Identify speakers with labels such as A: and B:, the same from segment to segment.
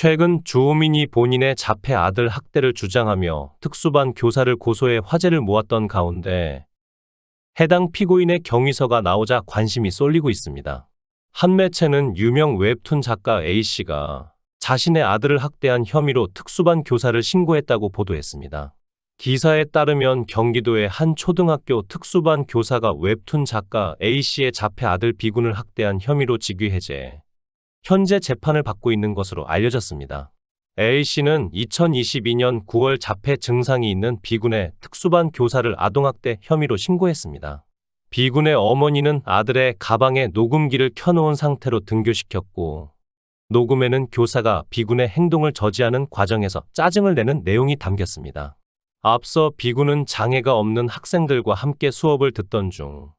A: 최근 주호민이 본인의 자폐 아들 학대를 주장하며 특수반 교사를 고소해 화제를 모았던 가운데 해당 피고인의 경위서가 나오자 관심이 쏠리고 있습니다. 한 매체는 유명 웹툰 작가 A씨가 자신의 아들을 학대한 혐의로 특수반 교사를 신고했다고 보도했습니다. 기사에 따르면 경기도의 한 초등학교 특수반 교사가 웹툰 작가 A씨의 자폐 아들 B군을 학대한 혐의로 직위해제, 현재 재판을 받고 있는 것으로 알려졌습니다. A씨는 2022년 9월 자폐 증상이 있는 B군의 특수반 교사를 아동학대 혐의로 신고했습니다. B군의 어머니는 아들의 가방에 녹음기를 켜놓은 상태로 등교시켰고, 녹음에는 교사가 B군의 행동을 저지하는 과정에서 짜증을 내는 내용이 담겼습니다. 앞서 B군은 장애가 없는 학생들과 함께 수업을 듣던 중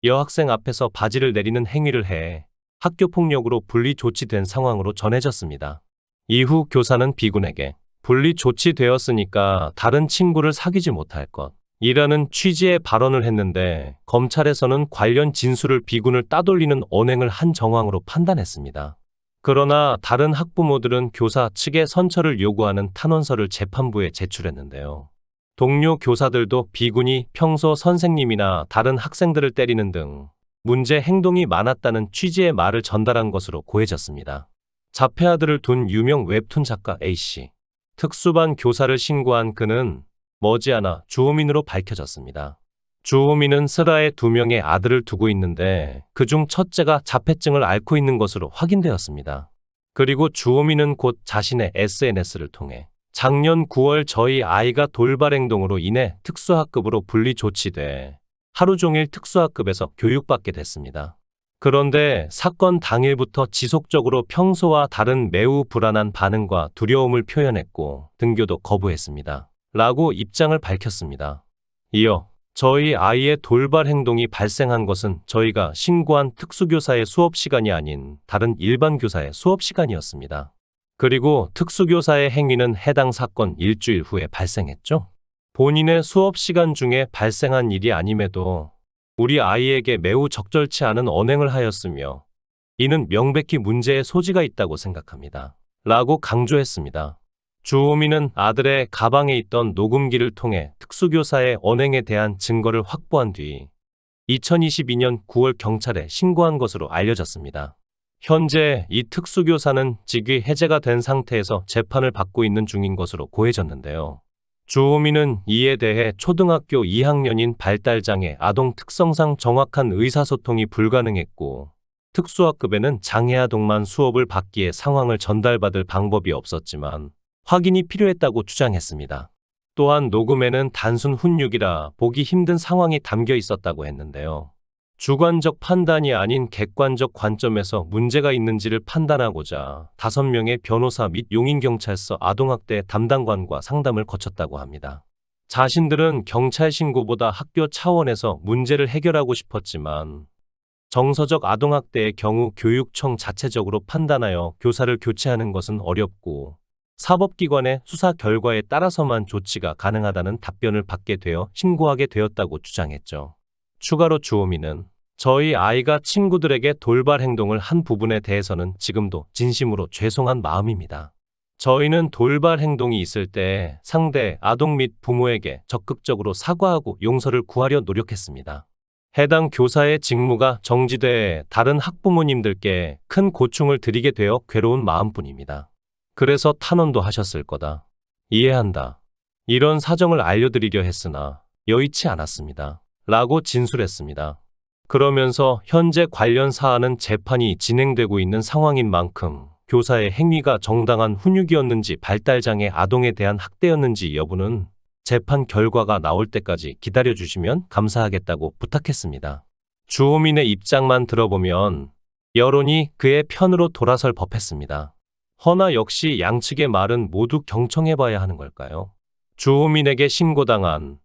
A: 여학생 앞에서 바지를 내리는 행위를 해 학교폭력으로 분리 조치된 상황으로 전해졌습니다. 이후 교사는 B군에게 분리 조치되었으니까 다른 친구를 사귀지 못할 것이라는 취지의 발언을 했는데, 검찰에서는 관련 진술을 B군을 따돌리는 언행을 한 정황으로 판단했습니다. 그러나 다른 학부모들은 교사 측의 선처를 요구하는 탄원서를 재판부에 제출했는데요. 동료 교사들도 B군이 평소 선생님이나 다른 학생들을 때리는 등 문제 행동이 많았다는 취지의 말을 전달한 것으로 고해졌습니다. 자폐 아들을 둔 유명 웹툰 작가 A씨. 특수반 교사를 신고한 그는 머지않아 주호민으로 밝혀졌습니다. 주호민은 슬아의 2명의 아들을 두고 있는데 그중 첫째가 자폐증을 앓고 있는 것으로 확인되었습니다. 그리고 주호민은 곧 자신의 SNS를 통해 작년 9월 저희 아이가 돌발 행동으로 인해 특수학급으로 분리 조치돼 하루 종일 특수학급에서 교육받게 됐습니다. 그런데 사건 당일부터 지속적으로 평소와 다른 매우 불안한 반응과 두려움을 표현했고 등교도 거부했습니다. 라고 입장을 밝혔습니다. 이어 저희 아이의 돌발 행동이 발생한 것은 저희가 신고한 특수교사의 수업 시간이 아닌 다른 일반 교사의 수업 시간이었습니다. 그리고 특수교사의 행위는 해당 사건 일주일 후에 발생했죠. 본인의 수업 시간 중에 발생한 일이 아님에도 우리 아이에게 매우 적절치 않은 언행을 하였으며 이는 명백히 문제의 소지가 있다고 생각합니다. 라고 강조했습니다. 주호민은 아들의 가방에 있던 녹음기를 통해 특수교사의 언행에 대한 증거를 확보한 뒤 2022년 9월 경찰에 신고한 것으로 알려졌습니다. 현재 이 특수교사는 직위 해제가 된 상태에서 재판을 받고 있는 중인 것으로 고해졌는데요. 주호민은 이에 대해 초등학교 2학년인 발달장애 아동 특성상 정확한 의사소통이 불가능했고 특수학급에는 장애아동만 수업을 받기에 상황을 전달받을 방법이 없었지만 확인이 필요했다고 주장했습니다. 또한 녹음에는 단순 훈육이라 보기 힘든 상황이 담겨 있었다고 했는데요. 주관적 판단이 아닌 객관적 관점에서 문제가 있는지를 판단하고자 5명의 변호사 및 용인경찰서 아동학대 담당관과 상담을 거쳤다고 합니다. 자신들은 경찰 신고보다 학교 차원에서 문제를 해결하고 싶었지만 정서적 아동학대의 경우 교육청 자체적으로 판단하여 교사를 교체하는 것은 어렵고 사법기관의 수사 결과에 따라서만 조치가 가능하다는 답변을 받게 되어 신고하게 되었다고 주장했죠. 추가로 주호민은 저희 아이가 친구들에게 돌발 행동을 한 부분에 대해서는 지금도 진심으로 죄송한 마음입니다. 저희는 돌발 행동이 있을 때 상대 아동 및 부모에게 적극적으로 사과하고 용서를 구하려 노력했습니다. 해당 교사의 직무가 정지돼 다른 학부모님들께 큰 고충을 드리게 되어 괴로운 마음뿐입니다. 그래서 탄원도 하셨을 거다. 이해한다. 이런 사정을 알려드리려 했으나 여의치 않았습니다. 라고 진술했습니다. 그러면서 현재 관련 사안은 재판이 진행되고 있는 상황인 만큼 교사의 행위가 정당한 훈육이었는지 발달장애 아동에 대한 학대였는지 여부는 재판 결과가 나올 때까지 기다려주시면 감사하겠다고 부탁했습니다. 주호민의 입장만 들어보면 여론이 그의 편으로 돌아설 법했습니다. 허나 역시 양측의 말은 모두 경청해봐야 하는 걸까요? 주호민에게 신고당한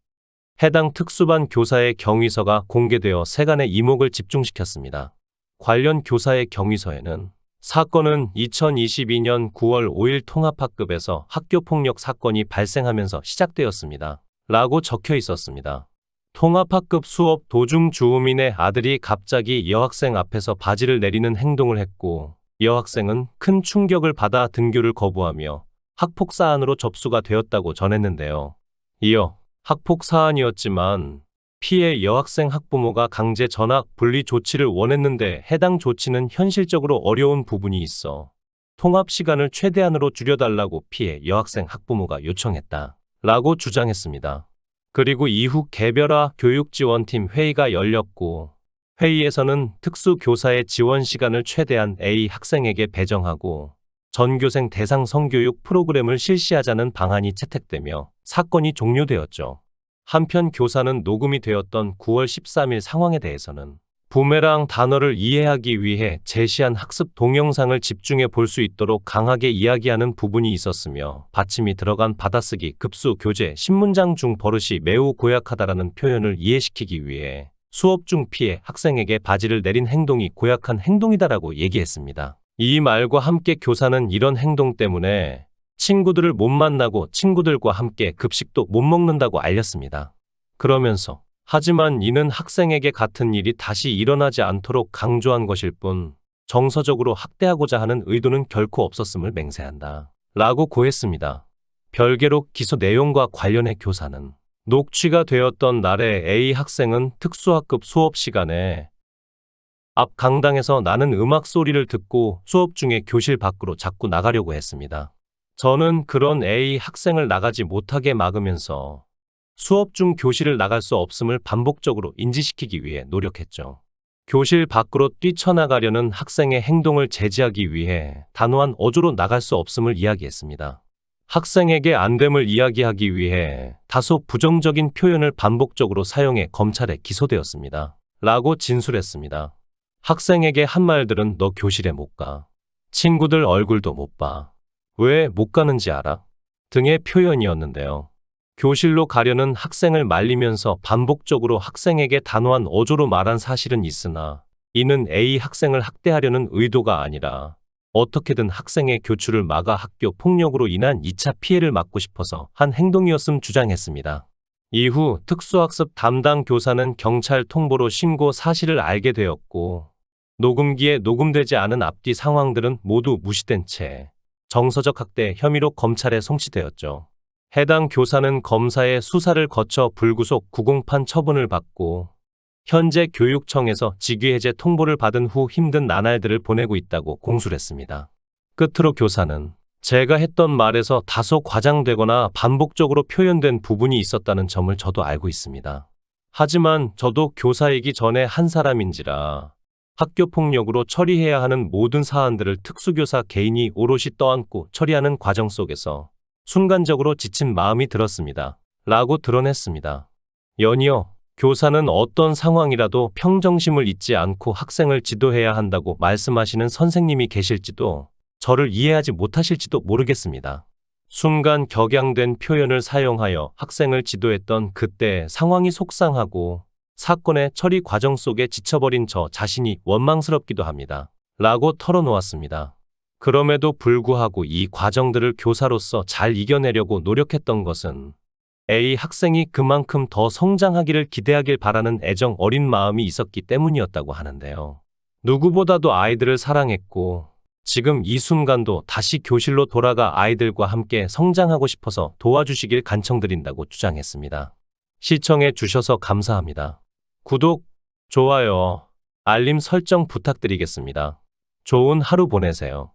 A: 해당 특수반 교사의 경위서가 공개되어 세간의 이목을 집중시켰습니다. 관련 교사의 경위서에는 사건은 2022년 9월 5일 통합학급에서 학교폭력 사건이 발생하면서 시작되었습니다. 라고 적혀 있었습니다. 통합학급 수업 도중 주호민의 아들이 갑자기 여학생 앞에서 바지를 내리는 행동을 했고 여학생은 큰 충격을 받아 등교를 거부하며 학폭 사안으로 접수가 되었다고 전했는데요. 이어 학폭 사안이었지만 피해 여학생 학부모가 강제 전학 분리 조치를 원했는데 해당 조치는 현실적으로 어려운 부분이 있어 통합 시간을 최대한으로 줄여달라고 피해 여학생 학부모가 요청했다. 라고 주장했습니다. 그리고 이후 개별화 교육지원팀 회의가 열렸고 회의에서는 특수교사의 지원 시간을 최대한 A 학생에게 배정하고 전교생 대상 성교육 프로그램을 실시하자는 방안이 채택되며 사건이 종료되었죠. 한편 교사는 녹음이 되었던 9월 13일 상황에 대해서는 부메랑 단어를 이해하기 위해 제시한 학습 동영상을 집중해 볼 수 있도록 강하게 이야기하는 부분이 있었으며 받침이 들어간 받아쓰기 급수 교재 신문장 중 버릇이 매우 고약하다라는 표현을 이해시키기 위해 수업 중 피해 학생에게 바지를 내린 행동이 고약한 행동이다라고 얘기했습니다. 이 말과 함께 교사는 이런 행동 때문에 친구들을 못 만나고 친구들과 함께 급식도 못 먹는다고 알렸습니다. 그러면서 하지만 이는 학생에게 같은 일이 다시 일어나지 않도록 강조한 것일 뿐 정서적으로 학대하고자 하는 의도는 결코 없었음을 맹세한다. 라고 고했습니다. 별개로 기소 내용과 관련해 교사는 녹취가 되었던 날에 A 학생은 특수학급 수업 시간에 앞 강당에서 나는 음악 소리를 듣고 수업 중에 교실 밖으로 자꾸 나가려고 했습니다. 저는 그런 A 학생을 나가지 못하게 막으면서 수업 중 교실을 나갈 수 없음을 반복적으로 인지시키기 위해 노력했죠. 교실 밖으로 뛰쳐나가려는 학생의 행동을 제지하기 위해 단호한 어조로 나갈 수 없음을 이야기했습니다. 학생에게 안됨을 이야기하기 위해 다소 부정적인 표현을 반복적으로 사용해 검찰에 기소되었습니다. 라고 진술했습니다. 학생에게 한 말들은 너 교실에 못 가. 친구들 얼굴도 못 봐. 왜 못 가는지 알아? 등의 표현이었는데요. 교실로 가려는 학생을 말리면서 반복적으로 학생에게 단호한 어조로 말한 사실은 있으나 이는 A 학생을 학대하려는 의도가 아니라 어떻게든 학생의 교출을 막아 학교 폭력으로 인한 2차 피해를 막고 싶어서 한 행동이었음 주장했습니다. 이후 특수학습 담당 교사는 경찰 통보로 신고 사실을 알게 되었고 녹음기에 녹음되지 않은 앞뒤 상황들은 모두 무시된 채 정서적 학대 혐의로 검찰에 송치되었죠. 해당 교사는 검사의 수사를 거쳐 불구속 구공판 처분을 받고 현재 교육청에서 직위해제 통보를 받은 후 힘든 나날들을 보내고 있다고 공술했습니다. 끝으로 교사는 제가 했던 말에서 다소 과장되거나 반복적으로 표현된 부분이 있었다는 점을 저도 알고 있습니다. 하지만 저도 교사이기 전에 한 사람인지라 학교폭력으로 처리해야 하는 모든 사안들을 특수교사 개인이 오롯이 떠안고 처리하는 과정 속에서 순간적으로 지친 마음이 들었습니다. 라고 드러냈습니다. 연이어 교사는 어떤 상황이라도 평정심을 잊지 않고 학생을 지도해야 한다고 말씀하시는 선생님이 계실지도 저를 이해하지 못하실지도 모르겠습니다. 순간 격양된 표현을 사용하여 학생을 지도했던 그때 상황이 속상하고 사건의 처리 과정 속에 지쳐버린 저 자신이 원망스럽기도 합니다. 라고 털어놓았습니다. 그럼에도 불구하고 이 과정들을 교사로서 잘 이겨내려고 노력했던 것은 A 학생이 그만큼 더 성장하기를 기대하길 바라는 애정 어린 마음이 있었기 때문이었다고 하는데요. 누구보다도 아이들을 사랑했고 지금 이 순간도 다시 교실로 돌아가 아이들과 함께 성장하고 싶어서 도와주시길 간청드린다고 주장했습니다. 시청해 주셔서 감사합니다. 구독, 좋아요, 알림 설정 부탁드리겠습니다. 좋은 하루 보내세요.